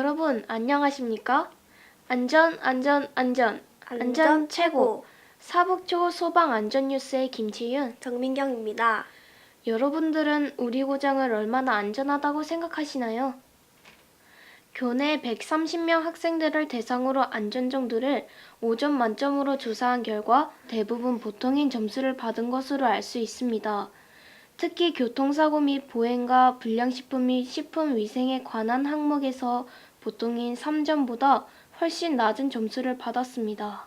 여러분, 안녕하십니까? 안전 최고! 사북초 소방안전뉴스의 김채윤, 정민경입니다. 여러분들은 우리 고장을 얼마나 안전하다고 생각하시나요? 교내 130명 학생들을 대상으로 안전 정도를 5점 만점으로 조사한 결과 대부분 보통인 점수를 받은 것으로 알 수 있습니다. 특히 교통사고 및 보행과 불량식품 및 식품위생에 관한 항목에서 보통인 3점보다 훨씬 낮은 점수를 받았습니다.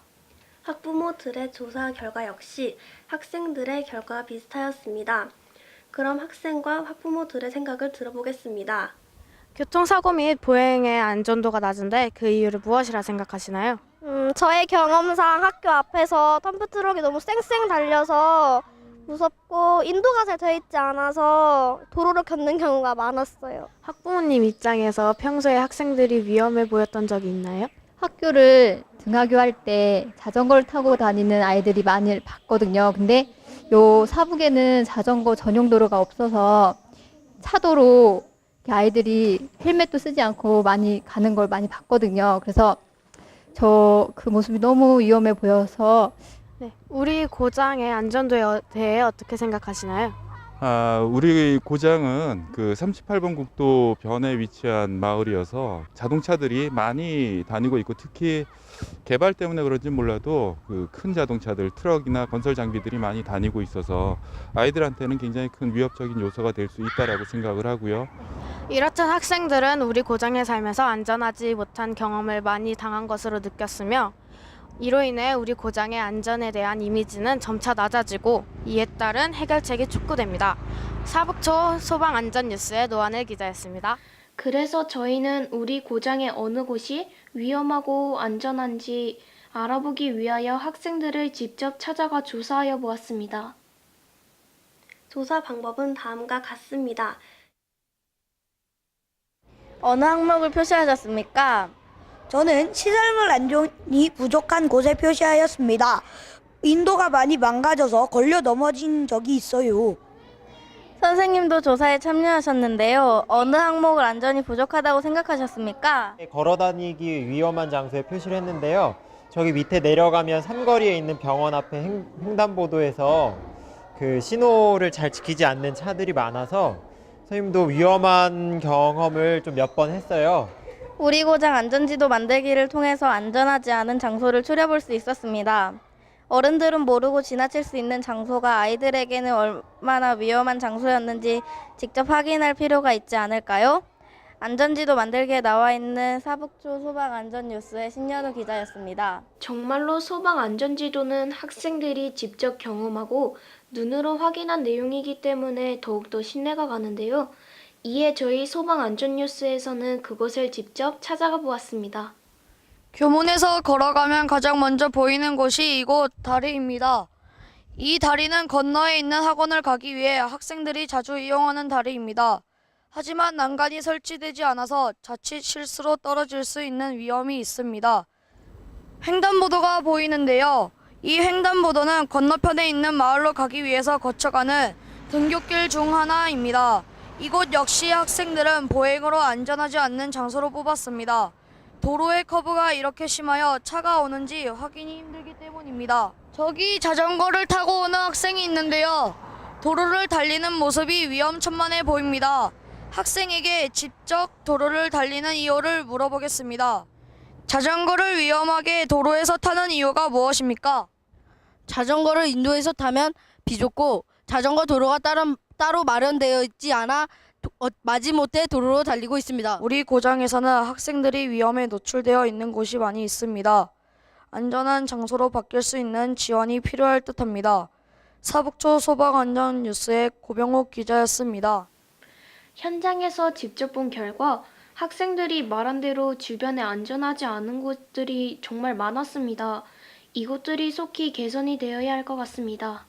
학부모들의 조사 결과 역시 학생들의 결과와 비슷하였습니다. 그럼 학생과 학부모들의 생각을 들어보겠습니다. 교통사고 및 보행의 안전도가 낮은데 그 이유를 무엇이라 생각하시나요? 저의 경험상 학교 앞에서 덤프트럭이 너무 쌩쌩 달려서 무섭고 인도가 잘 되어 있지 않아서 도로를 걷는 경우가 많았어요. 학부모님 입장에서 평소에 학생들이 위험해 보였던 적이 있나요? 학교를 등하교할 때 자전거를 타고 다니는 아이들이 많이 봤거든요. 근데 요 사북에는 자전거 전용 도로가 없어서 차도로 아이들이 헬멧도 쓰지 않고 많이 가는 걸 많이 봤거든요. 그래서 저 그 모습이 너무 위험해 보여서 우리 고장의 안전도에 대해 어떻게 생각하시나요? 우리 고장은 그 38번 국도 변에 위치한 마을이어서 자동차들이 많이 다니고 있고 특히 개발 때문에 그런지 몰라도 그 큰 자동차들, 트럭이나 건설 장비들이 많이 다니고 있어서 아이들한테는 굉장히 큰 위협적인 요소가 될 수 있다라고 생각을 하고요. 이렇듯 학생들은 우리 고장에 살면서 안전하지 못한 경험을 많이 당한 것으로 느꼈으며 이로 인해 우리 고장의 안전에 대한 이미지는 점차 낮아지고 이에 따른 해결책이 촉구됩니다. 사북초 소방안전뉴스의 노한일 기자였습니다. 그래서 저희는 우리 고장의 어느 곳이 위험하고 안전한지 알아보기 위하여 학생들을 직접 찾아가 조사하여 보았습니다. 조사 방법은 다음과 같습니다. 어느 항목을 표시하셨습니까? 저는 시설물 안전이 부족한 곳에 표시하였습니다. 인도가 많이 망가져서 걸려 넘어진 적이 있어요. 선생님도 조사에 참여하셨는데요. 어느 항목을 안전이 부족하다고 생각하셨습니까? 걸어다니기 위험한 장소에 표시를 했는데요. 저기 밑에 내려가면 삼거리에 있는 병원 앞에 횡단보도에서 그 신호를 잘 지키지 않는 차들이 많아서 선생님도 위험한 경험을 좀 몇 번 했어요. 우리 고장 안전지도 만들기를 통해서 안전하지 않은 장소를 추려볼 수 있었습니다. 어른들은 모르고 지나칠 수 있는 장소가 아이들에게는 얼마나 위험한 장소였는지 직접 확인할 필요가 있지 않을까요? 안전지도 만들기에 나와 있는 사북초 소방안전뉴스의 신연우 기자였습니다. 정말로 소방안전지도는 학생들이 직접 경험하고 눈으로 확인한 내용이기 때문에 더욱더 신뢰가 가는데요. 이에 저희 소방안전뉴스에서는 그곳을 직접 찾아가 보았습니다. 교문에서 걸어가면 가장 먼저 보이는 곳이 이곳 다리입니다. 이 다리는 건너에 있는 학원을 가기 위해 학생들이 자주 이용하는 다리입니다. 하지만 난간이 설치되지 않아서 자칫 실수로 떨어질 수 있는 위험이 있습니다. 횡단보도가 보이는데요. 이 횡단보도는 건너편에 있는 마을로 가기 위해서 거쳐가는 등굣길 중 하나입니다. 이곳 역시 학생들은 보행으로 안전하지 않는 장소로 뽑았습니다. 도로의 커브가 이렇게 심하여 차가 오는지 확인이 힘들기 때문입니다. 저기 자전거를 타고 오는 학생이 있는데요. 도로를 달리는 모습이 위험천만해 보입니다. 학생에게 직접 도로를 달리는 이유를 물어보겠습니다. 자전거를 위험하게 도로에서 타는 이유가 무엇입니까? 자전거를 인도에서 타면 비좁고 자전거 도로가 따로 마련되어 있지 않아 마지못해 도로로 달리고 있습니다. 우리 고장에서는 학생들이 위험에 노출되어 있는 곳이 많이 있습니다. 안전한 장소로 바뀔 수 있는 지원이 필요할 듯합니다. 사북초 소방안전뉴스의 고병욱 기자였습니다. 현장에서 직접 본 결과 학생들이 말한 대로 주변에 안전하지 않은 곳들이 정말 많았습니다. 이곳들이 속히 개선이 되어야 할 것 같습니다.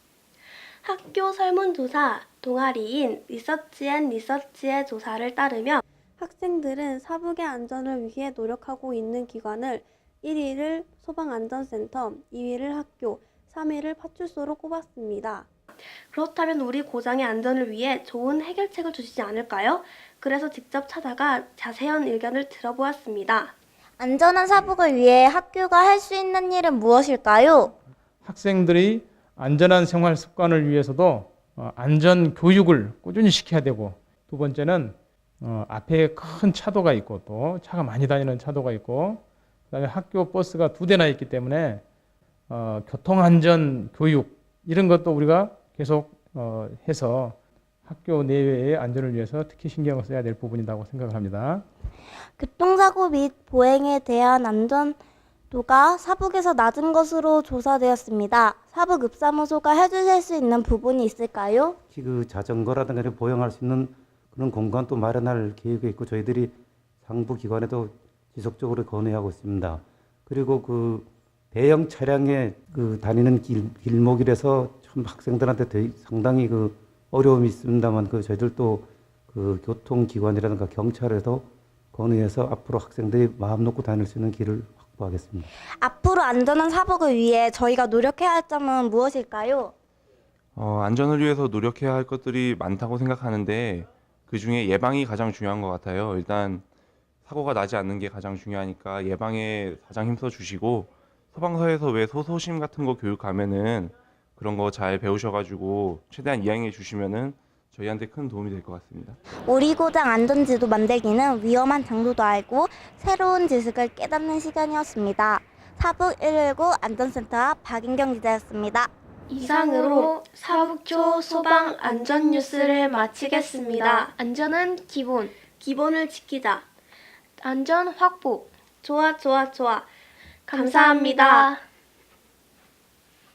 학교 설문조사 동아리인 리서치앤리서치의 조사를 따르면 학생들은 사북의 안전을 위해 노력하고 있는 기관을 1위를 소방안전센터, 2위를 학교, 3위를 파출소로 꼽았습니다. 그렇다면 우리 고장의 안전을 위해 좋은 해결책을 주시지 않을까요? 그래서 직접 찾아가 자세한 의견을 들어보았습니다. 안전한 사복을 위해 학교가 할 수 있는 일은 무엇일까요? 학생들이 안전한 생활 습관을 위해서도 안전 교육을 꾸준히 시켜야 되고, 두 번째는 앞에 큰 차도가 있고 또 차가 많이 다니는 차도가 있고, 그다음에 학교 버스가 2대나 있기 때문에 교통안전 교육 이런 것도 우리가 계속 해서 학교 내외의 안전을 위해서 특히 신경을 써야 될 부분이라고 생각을 합니다. 교통사고 및 보행에 대한 안전도가 사북에서 낮은 것으로 조사되었습니다. 사북읍사무소가 해주실 수 있는 부분이 있을까요? 특히 그 자전거라든가 보행할 수 있는 그런 공간도 마련할 계획이 있고, 저희들이 상부 기관에도 지속적으로 건의하고 있습니다. 그리고 그 대형 차량에 그 다니는 길목이라서 참 학생들한테 상당히 그 어려움이 있습니다만, 그 저희들도 그 교통기관이라든가 경찰에도 건의해서 앞으로 학생들이 마음 놓고 다닐 수 있는 길을 확보하겠습니다. 앞으로 안전한 사복을 위해 저희가 노력해야 할 점은 무엇일까요? 안전을 위해서 노력해야 할 것들이 많다고 생각하는데 그 중에 예방이 가장 중요한 것 같아요. 일단 사고가 나지 않는 게 가장 중요하니까 예방에 가장 힘써 주시고, 소방서에서 왜 소소심 같은 거 교육하면은 그런 거 잘 배우셔가지고 최대한 이행해 주시면은 저희한테 큰 도움이 될 것 같습니다. 우리 고장 안전지도 만들기는 위험한 장소도 알고 새로운 지식을 깨닫는 시간이었습니다. 사북 119 안전센터 박인경 기자였습니다. 이상으로 사북초 소방 안전 뉴스를 마치겠습니다. 안전은 기본, 기본을 지키자. 안전 확보. 좋아. 감사합니다.